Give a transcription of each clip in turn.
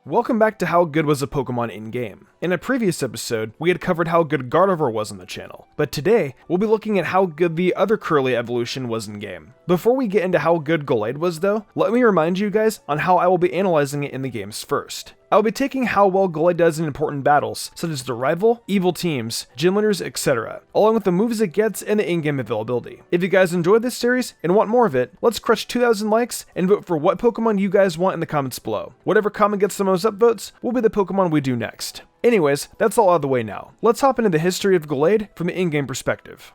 Welcome back to how good was a Pokemon in-game. In a previous episode, we had covered how good Gardevoir was on the channel, but today, we'll be looking at how good the other Curly evolution was in-game. Before we get into how good Gallade was though, let me remind you guys on how I will be analyzing it in the games first. I will be taking how well Gallade does in important battles, such as the rival, evil teams, gym leaders, etc., along with the moves it gets and the in-game availability. If you guys enjoyed this series and want more of it, let's crush 2,000 likes and vote for what Pokemon you guys want in the comments below. Whatever comment gets the most upvotes will be the Pokemon we do next. Anyways, that's all out of the way now. Let's hop into the history of Gallade from the in-game perspective.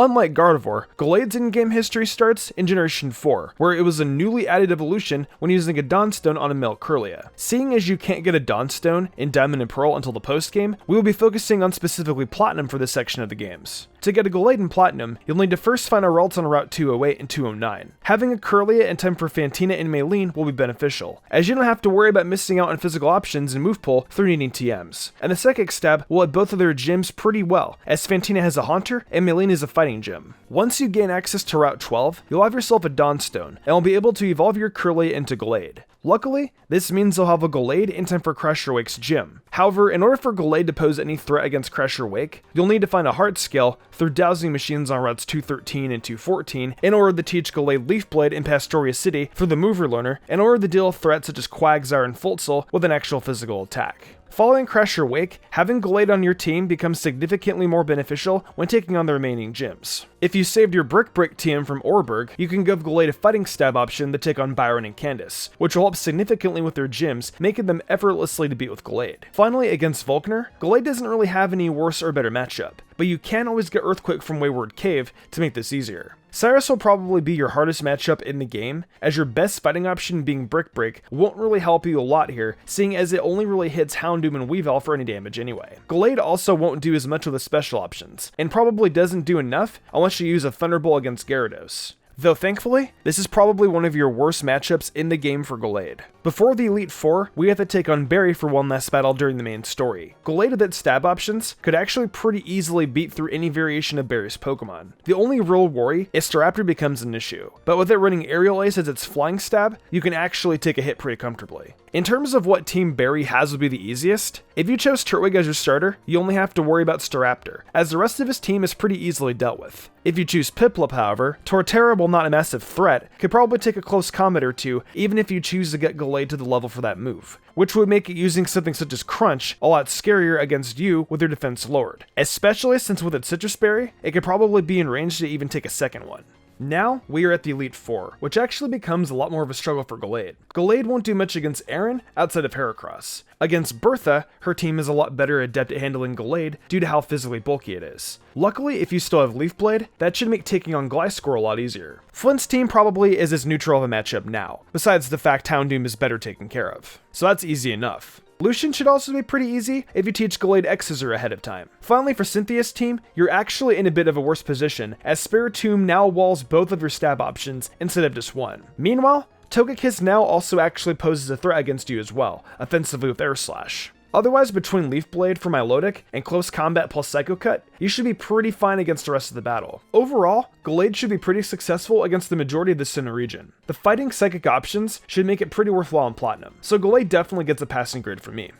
Unlike Gardevoir, Gallade's in-game history starts in Generation 4, where it was a newly added evolution when using a Dawnstone on a male Kirlia. Seeing as you can't get a Dawnstone in Diamond and Pearl until the post-game, we will be focusing on specifically Platinum for this section of the games. To get a Gallade in Platinum, you'll need to first find a Ralts on Route 208 and 209. Having a Kirlia in time for Fantina and Maylene will be beneficial, as you don't have to worry about missing out on physical options and move pool through needing TMs. And the Psychic Stab will hit both of their gyms pretty well, as Fantina has a Haunter and Maylene is a Fighting Gym. Once you gain access to Route 12, you'll have yourself a Dawnstone, and will be able to evolve your Kirlia into Gallade. Luckily, this means they'll have a Gallade in time for Crusher Wake's gym. However, in order for Gallade to pose any threat against Crusher Wake, you'll need to find a Heart Scale through dowsing machines on routes 213 and 214 in order to teach Gallade Leaf Blade in Pastoria City through the Mover Learner in order to deal threats such as Quagsire and Foltzel with an actual physical attack. Following Crusher Wake, having Gallade on your team becomes significantly more beneficial when taking on the remaining gyms. If you saved your Brick Break TM from Orberg, you can give Gallade a Fighting Stab option to take on Byron and Candace, which will help significantly with their gyms, making them effortlessly to beat with Gallade. Finally, against Volkner, Gallade doesn't really have any worse or better matchup, but you can always get Earthquake from Wayward Cave to make this easier. Cyrus will probably be your hardest matchup in the game, as your best fighting option being Brick Break won't really help you a lot here, seeing as it only really hits Houndoom and Weavile for any damage anyway. Gallade also won't do as much with the special options, and probably doesn't do enough unless you use a Thunderbolt against Gyarados. Though thankfully, this is probably one of your worst matchups in the game for Gallade. Before the Elite Four, we have to take on Barry for one last battle during the main story. Gallade with its stab options could actually pretty easily beat through any variation of Barry's Pokemon. The only real worry is Staraptor becomes an issue, but with it running Aerial Ace as its flying stab, you can actually take a hit pretty comfortably. In terms of what Team Barry has would be the easiest, if you chose Turtwig as your starter, you only have to worry about Staraptor, as the rest of his team is pretty easily dealt with. If you choose Piplup, however, Torterra, while not a massive threat, could probably take a close combat or two even if you choose to get Gallade to the level for that move, which would make it using something such as Crunch a lot scarier against you with your defense lowered, especially since with its Citrus Berry, it could probably be in range to even take a second one. Now, we are at the Elite Four, which actually becomes a lot more of a struggle for Gallade. Gallade won't do much against Aaron outside of Heracross. Against Bertha, her team is a lot better adept at handling Gallade due to how physically bulky it is. Luckily, if you still have Leaf Blade, that should make taking on Gliscor a lot easier. Flint's team probably is as neutral of a matchup now, besides the fact Houndoom is better taken care of. So that's easy enough. Lucian should also be pretty easy if you teach Gallade X-Scissor ahead of time. Finally, for Cynthia's team, you're actually in a bit of a worse position, as Spiritomb now walls both of your stab options instead of just one. Meanwhile, Togekiss now also actually poses a threat against you as well, offensively with Air Slash. Otherwise, between Leaf Blade for Milotic and Close Combat plus Psycho Cut, you should be pretty fine against the rest of the battle. Overall, Gallade should be pretty successful against the majority of the Sinnoh region. The fighting psychic options should make it pretty worthwhile in Platinum, so Gallade definitely gets a passing grade from me.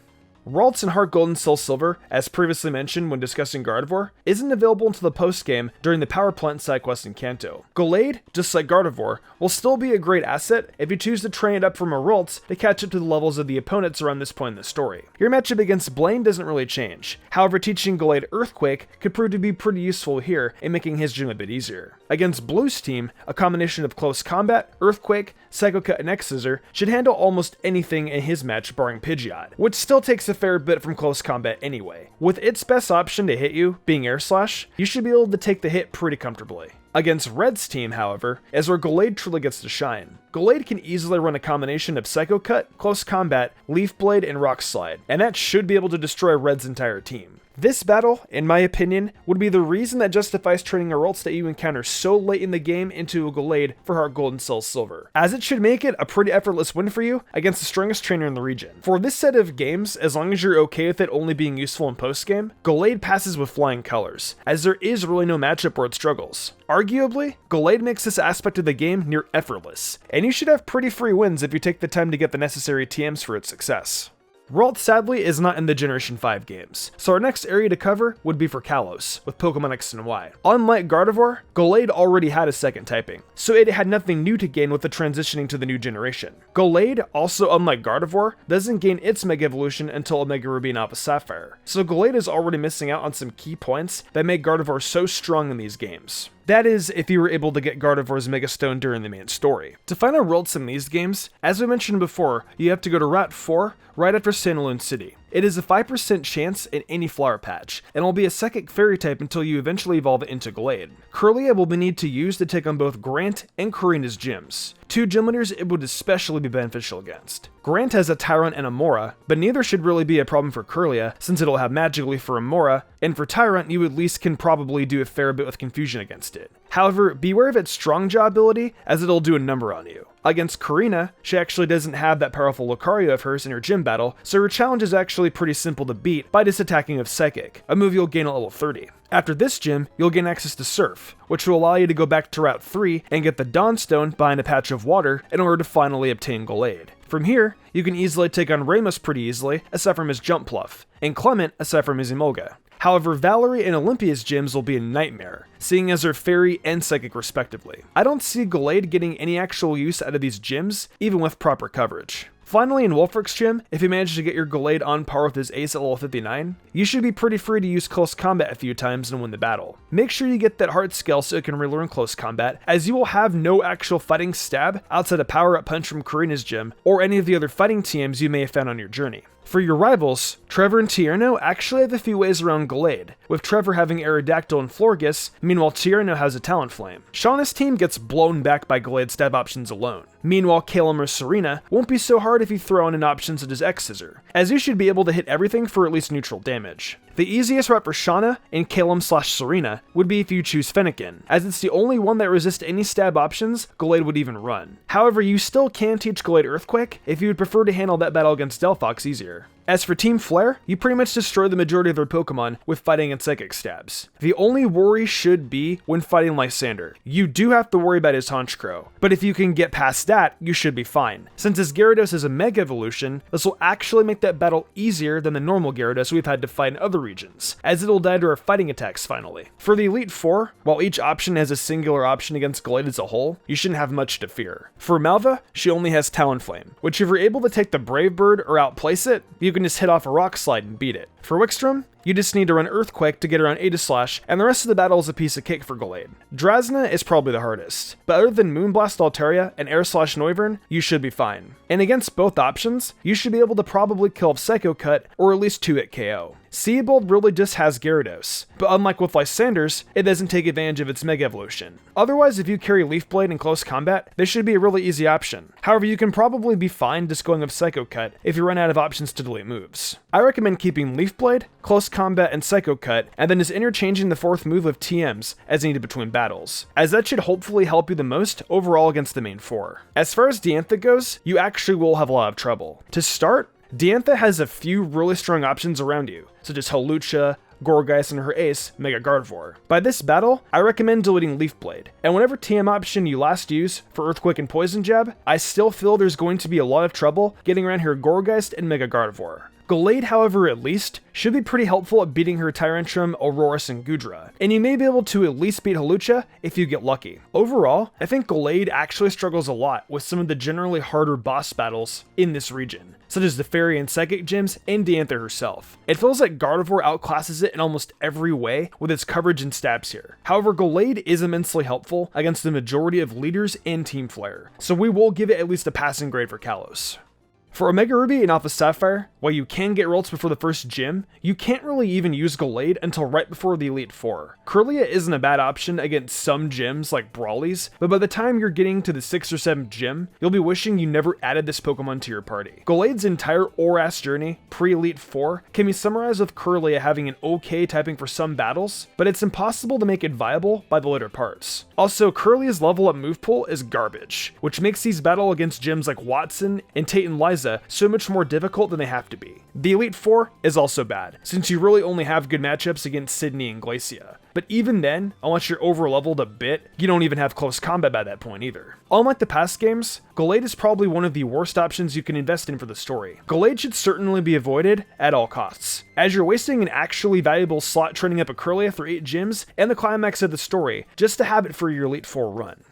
Ralts and Heart Gold and Soul Silver, as previously mentioned when discussing Gardevoir, isn't available until the post-game during the Power Plant side quest in Kanto. Gallade, just like Gardevoir, will still be a great asset if you choose to train it up from a Ralts to catch up to the levels of the opponents around this point in the story. Your matchup against Blaine doesn't really change, however teaching Gallade Earthquake could prove to be pretty useful here in making his gym a bit easier. Against Blue's team, a combination of Close Combat, Earthquake, Psycho Cut, and X-Scissor should handle almost anything in his match barring Pidgeot, which still takes a fair bit from close combat anyway. With its best option to hit you, being Air Slash, you should be able to take the hit pretty comfortably. Against Red's team, however, is where Gallade truly gets to shine. Gallade can easily run a combination of Psycho Cut, Close Combat, Leaf Blade, and Rock Slide, and that should be able to destroy Red's entire team. This battle, in my opinion, would be the reason that justifies turning a Ralts that you encounter so late in the game into a Gallade for Heart Gold and Soul Silver, as it should make it a pretty effortless win for you against the strongest trainer in the region. For this set of games, as long as you're okay with it only being useful in post-game, Gallade passes with flying colors, as there is really no matchup where it struggles. Arguably, Gallade makes this aspect of the game near effortless, and you should have pretty free wins if you take the time to get the necessary TMs for its success. Ralts sadly is not in the Generation 5 games, so our next area to cover would be for Kalos, with Pokemon X and Y. Unlike Gardevoir, Gallade already had a second typing, so it had nothing new to gain with the transitioning to the new generation. Gallade, also unlike Gardevoir, doesn't gain its Mega Evolution until Omega Ruby and Alpha Sapphire, so Gallade is already missing out on some key points that make Gardevoir so strong in these games. That is, if you were able to get Gardevoir's Mega Stone during the main story. To find out Ralts in these games, as we mentioned before, you have to go to Route 4 right after Sinnoh City. It is a 5% chance in any flower patch, and will be a psychic fairy type until you eventually evolve it into Gallade. Kirlia will be need to use to take on both Grant and Karina's gyms. Two gym leaders it would especially be beneficial against. Grant has a Tyrant and a Mora, but neither should really be a problem for Kirlia, since it'll have Magic Leaf for a Mora, and for Tyrant you at least can probably do a fair bit with Confusion against it. However, beware of its Strong Jaw ability, as it'll do a number on you. Against Karina, she actually doesn't have that powerful Lucario of hers in her gym battle, so her challenge is actually pretty simple to beat by just attacking with Psychic, a move you'll gain at level 30. After this gym, you'll gain access to Surf, which will allow you to go back to Route 3 and get the Dawnstone behind a patch of water in order to finally obtain Gallade. From here, you can easily take on Ramos pretty easily, aside from his Jump Pluff, and Clement aside from his Emolga. However, Valerie and Olympia's gyms will be a nightmare, seeing as they're Fairy and Psychic respectively. I don't see Gallade getting any actual use out of these gyms, even with proper coverage. Finally, in Wolfrick's gym, if you manage to get your Gallade on par with his ace at level 59, you should be pretty free to use close combat a few times and win the battle. Make sure you get that heart skill so it can relearn close combat, as you will have no actual fighting stab outside a power-up punch from Karina's gym, or any of the other fighting TMs you may have found on your journey. For your rivals, Trevor and Tierno actually have a few ways around Gallade, with Trevor having Aerodactyl and Florges, meanwhile Tierno has a Talonflame. Shauna's team gets blown back by Gallade stab options alone. Meanwhile, Calum or Serena won't be so hard if you throw in an option such as X-Scissor, as you should be able to hit everything for at least neutral damage. The easiest route for Shauna and Calum/Serena would be if you choose Fennekin, as it's the only one that resists any stab options Gallade would even run. However, you still can teach Gallade Earthquake if you would prefer to handle that battle against Delphox easier. As for Team Flare, you pretty much destroy the majority of their Pokemon with fighting and psychic stabs. The only worry should be when fighting Lysander. You do have to worry about his Honchkrow, but if you can get past that, you should be fine. Since his Gyarados is a Mega Evolution, this will actually make that battle easier than the normal Gyarados we've had to fight in other regions, as it'll die to our fighting attacks finally. For the Elite Four, while each option has a singular option against Gallade as a whole, you shouldn't have much to fear. For Malva, she only has Talonflame, which if you're able to take the Brave Bird or outplace it, you can just hit off a Rock Slide and beat it. For Wickstrom, you just need to run Earthquake to get around Aegislash, and the rest of the battle is a piece of cake for Gallade. Drasna is probably the hardest, but other than Moonblast Altaria and Air/Noivern, you should be fine. And against both options, you should be able to probably kill off Psycho Cut or at least 2-hit KO. Seabold really just has Gyarados, but unlike with Lysander's, it doesn't take advantage of its Mega Evolution. Otherwise, if you carry Leaf Blade in close combat, this should be a really easy option. However, you can probably be fine just going with Psycho Cut if you run out of options to delete moves. I recommend keeping Leaf Blade, Close Combat, and Psycho Cut, and then just interchanging the fourth move with TMs as needed between battles, as that should hopefully help you the most overall against the main four. As far as Diantha goes, you actually will have a lot of trouble. To start, Diantha has a few really strong options around you, such as Hawlucha, Gourgeist, and her ace, Mega Gardevoir. By this battle, I recommend deleting Leaf Blade, and whatever TM option you last use for Earthquake and Poison Jab, I still feel there's going to be a lot of trouble getting around her Gourgeist and Mega Gardevoir. Gallade, however, at least, should be pretty helpful at beating her Tyrantrum, Aurorus, and Goodra, and you may be able to at least beat Hawlucha if you get lucky. Overall, I think Gallade actually struggles a lot with some of the generally harder boss battles in this region, such as the Fairy and Psychic gyms and Diantha herself. It feels like Gardevoir outclasses it in almost every way with its coverage and stabs here. However, Gallade is immensely helpful against the majority of leaders and Team Flare, so we will give it at least a passing grade for Kalos. For Omega Ruby and Alpha Sapphire, while you can get rolls before the first gym, you can't really even use Gallade until right before the Elite Four. Kirlia isn't a bad option against some gyms like Brawlies, but by the time you're getting to the 6th or 7th gym, you'll be wishing you never added this Pokemon to your party. Gallade's entire ORAS journey, pre-Elite Four, can be summarized with Kirlia having an okay typing for some battles, but it's impossible to make it viable by the later parts. Also, Kirlia's level up move pool is garbage, which makes these battle against gyms like Watson and Tate and Liza so much more difficult than they have to be. The Elite Four is also bad, since you really only have good matchups against Sydney and Glacia. But even then, unless you're over leveled a bit, you don't even have close combat by that point either. Unlike the past games, Gallade is probably one of the worst options you can invest in for the story. Gallade should certainly be avoided at all costs, as you're wasting an actually valuable slot training up a Kirlia for 8 gyms and the climax of the story just to have it for your Elite Four run.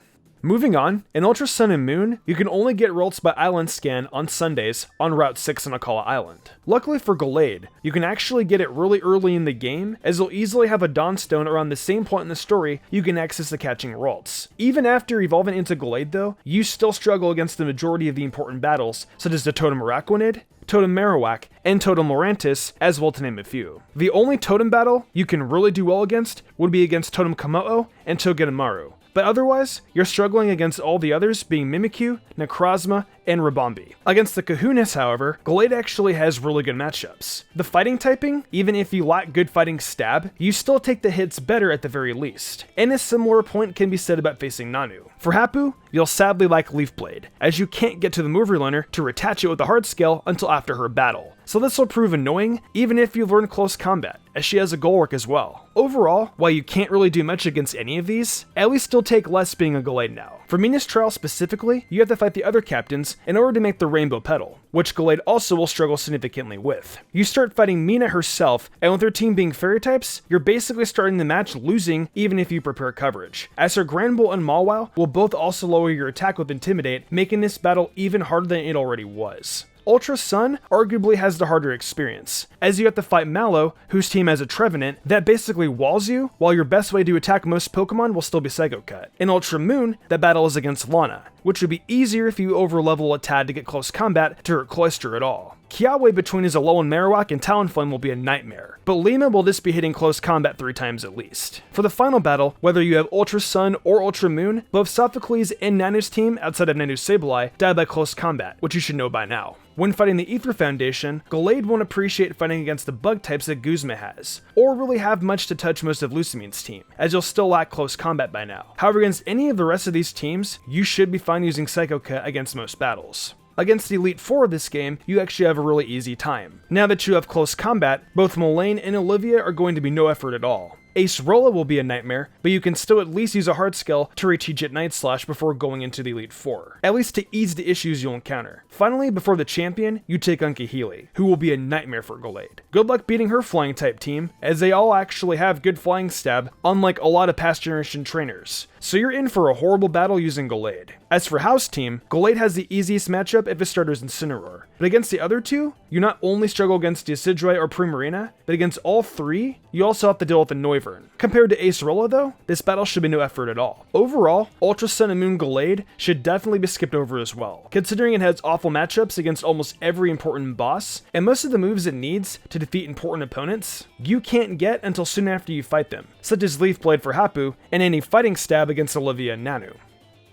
Moving on, in Ultra Sun and Moon, you can only get rolls by Island Scan on Sundays on Route 6 on Akala Island. Luckily for Gallade, you can actually get it really early in the game, as you'll easily have a Dawnstone around the same point in the story you can access the catching rolls. Even after evolving into Gallade though, you still struggle against the majority of the important battles, such as the Totem Araquanid, Totem Marowak, and Totem Lurantis, as well to name a few. The only Totem battle you can really do well against would be against Totem Komodo and Togedemaru. But otherwise, you're struggling against all the others being Mimikyu, Necrozma, and Rabombi. Against the Kahunas, however, Gallade actually has really good matchups. The fighting typing, even if you lack good fighting stab, you still take the hits better at the very least. And a similar point can be said about facing Nanu. For Hapu, you'll sadly lack Leaf Blade, as you can't get to the move relearner to retach it with the hard scale until after her battle. So this will prove annoying, even if you've learned close combat, as she has a goal work as well. Overall, while you can't really do much against any of these, at least still take less being a Gallade now. For Minas Trial specifically, you have to fight the other captains in order to make the Rainbow Petal, which Gallade also will struggle significantly with. You start fighting Mina herself, and with her team being fairy types, you're basically starting the match losing even if you prepare coverage, as her Granbull and Mawile will both also lower your attack with Intimidate, making this battle even harder than it already was. Ultra Sun arguably has the harder experience, as you have to fight Mallow, whose team has a Trevenant that basically walls you, while your best way to attack most Pokemon will still be Psycho Cut. In Ultra Moon, that battle is against Lana, which would be easier if you overlevel a tad to get close combat to hurt Cloyster at all. Kiawe between his Alolan Marowak and Talonflame will be a nightmare, but Lima will just be hitting close combat 3 times at least. For the final battle, whether you have Ultra Sun or Ultra Moon, both Sophocles and Nanu's team outside of Nanu's Sableye die by close combat, which you should know by now. When fighting the Aether Foundation, Gallade won't appreciate fighting against the bug types that Guzma has, or really have much to touch most of Lucimine's team, as you'll still lack close combat by now. However, against any of the rest of these teams, you should be fine using Psycho Cut against most battles. Against the Elite Four of this game, you actually have a really easy time. Now that you have close combat, both Mullane and Olivia are going to be no effort at all. Acerola will be a nightmare, but you can still at least use a hard skill to reteach it Night Slash before going into the Elite Four, at least to ease the issues you'll encounter. Finally, before the champion, you take Unkahili, who will be a nightmare for Gallade. Good luck beating her flying type team, as they all actually have good flying stab, unlike a lot of past generation trainers. So you're in for a horrible battle using Gallade. As for House team, Gallade has the easiest matchup if it starters Incineroar, but against the other two, you not only struggle against Decidueye or Primarina, but against all 3, you also have to deal with the Noivern. Compared to Acerola though, this battle should be no effort at all. Overall, Ultra Sun and Moon Gallade should definitely be skipped over as well, considering it has awful matchups against almost every important boss, and most of the moves it needs to defeat important opponents, you can't get until soon after you fight them, such as Leaf Blade for Hapu, and any fighting stab against Olivia and Nanu.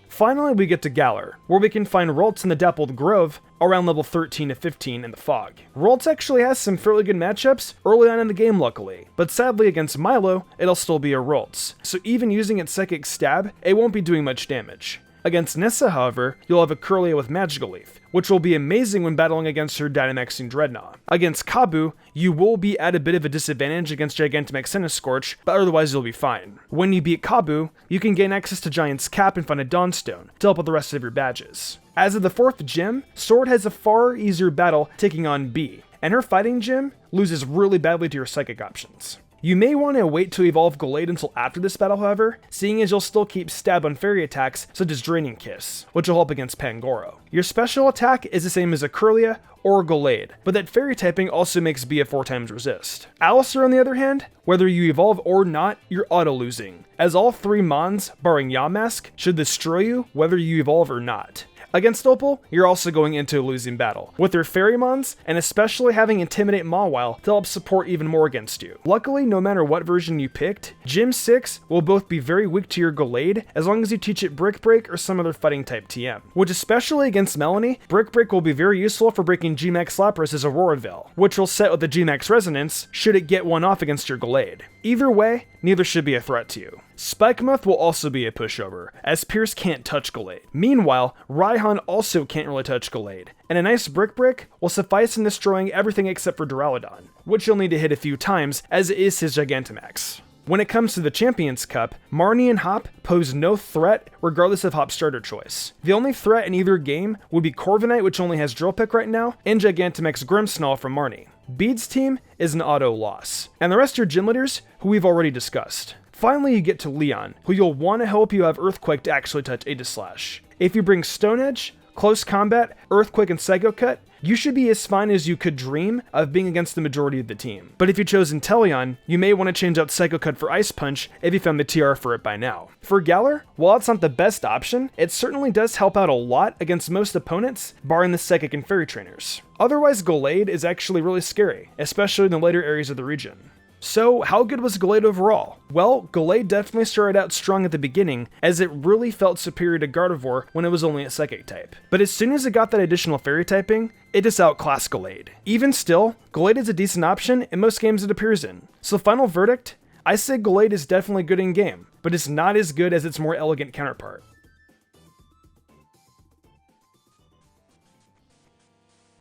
Finally, we get to Galar, where we can find Ralts in the Dappled Grove around level 13 to 15 in the Fog. Ralts actually has some fairly good matchups early on in the game luckily, but sadly against Milo, it'll still be a Ralts, so even using its Psychic Stab, it won't be doing much damage. Against Nessa, however, you'll have a Kirlia with Magical Leaf, which will be amazing when battling against her Dynamaxing Dreadnought. Against Kabu, you will be at a bit of a disadvantage against Gigantamax Centiskorch, but otherwise you'll be fine. When you beat Kabu, you can gain access to Giant's Cap and find a Dawnstone to help with the rest of your badges. As of the 4th gym, Sword has a far easier battle taking on Bee, and her fighting gym loses really badly to your psychic options. You may want to wait to evolve Gallade until after this battle, however, seeing as you'll still keep stab on fairy attacks such as Draining Kiss, which will help against Pangoro. Your special attack is the same as a Kirlia or a Gallade, but that fairy typing also makes Bee a 4x resist. Alistair, on the other hand, whether you evolve or not, you're auto-losing, as all 3 Mons, barring Yamask, should destroy you whether you evolve or not. Against Opal, you're also going into a losing battle, with their Fairy-mons, and especially having Intimidate Mawile to help support even more against you. Luckily, no matter what version you picked, Gym 6 will both be very weak to your Gallade as long as you teach it Brick Break or some other fighting type TM, which especially against Melanie, Brick Break will be very useful for breaking Gmax Lapras' Aurora Veil, which will set with the Gmax Resonance should it get one off against your Gallade. Either way, neither should be a threat to you. Spikemuth will also be a pushover, as Pierce can't touch Gallade. Meanwhile, Raihan also can't really touch Gallade, and a nice Brick Break will suffice in destroying everything except for Duraludon, which you'll need to hit a few times as it is his Gigantamax. When it comes to the Champions Cup, Marnie and Hop pose no threat regardless of Hop's starter choice. The only threat in either game would be Corviknight, which only has Drill Peck right now, and Gigantamax Grimmsnarl from Marnie. Bede's team is an auto loss, and the rest are gym leaders who we've already discussed. Finally, you get to Leon, who you'll want to hope you have Earthquake to actually touch Aegislash. If you bring Stone Edge, Close Combat, Earthquake, and Psycho Cut, you should be as fine as you could dream of being against the majority of the team. But if you chose Inteleon, you may want to change out Psycho Cut for Ice Punch if you found the TR for it by now. For Galar, while it's not the best option, it certainly does help out a lot against most opponents, barring the Psychic and Fairy trainers. Otherwise, Gallade is actually really scary, especially in the later areas of the region. So, how good was Gallade overall? Well, Gallade definitely started out strong at the beginning, as it really felt superior to Gardevoir when it was only a Psychic type. But as soon as it got that additional Fairy typing, it just outclassed Gallade. Even still, Gallade is a decent option in most games it appears in. So final verdict, I say Gallade is definitely good in game, but it's not as good as its more elegant counterpart.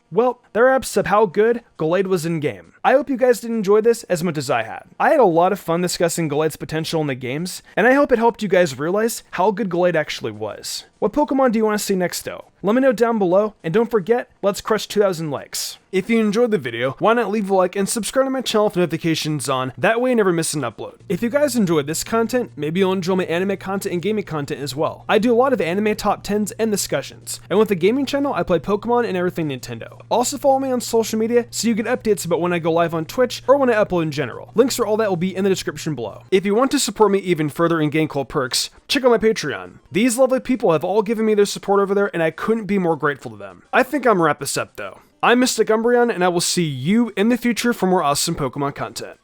Well, that wraps up how good Gallade was in game. I hope you guys did enjoy this as much as I had. I had a lot of fun discussing Gallade's potential in the games, and I hope it helped you guys realize how good Gallade actually was. What Pokemon do you want to see next though? Let me know down below, and don't forget, let's crush 2,000 likes. If you enjoyed the video, why not leave a like and subscribe to my channel with notifications on, that way you never miss an upload. If you guys enjoyed this content, maybe you'll enjoy my anime content and gaming content as well. I do a lot of anime top 10s and discussions, and with the gaming channel, I play Pokemon and everything Nintendo. Also follow me on social media so you get updates about when I go live on Twitch or when I upload in general. Links for all that will be in the description below. If you want to support me even further and gain cool perks, check out my Patreon. These lovely people have all given me their support over there, and I couldn't be more grateful to them. I think I'm gonna wrap this up though. I'm Mystic Umbreon, and I will see you in the future for more awesome Pokemon content.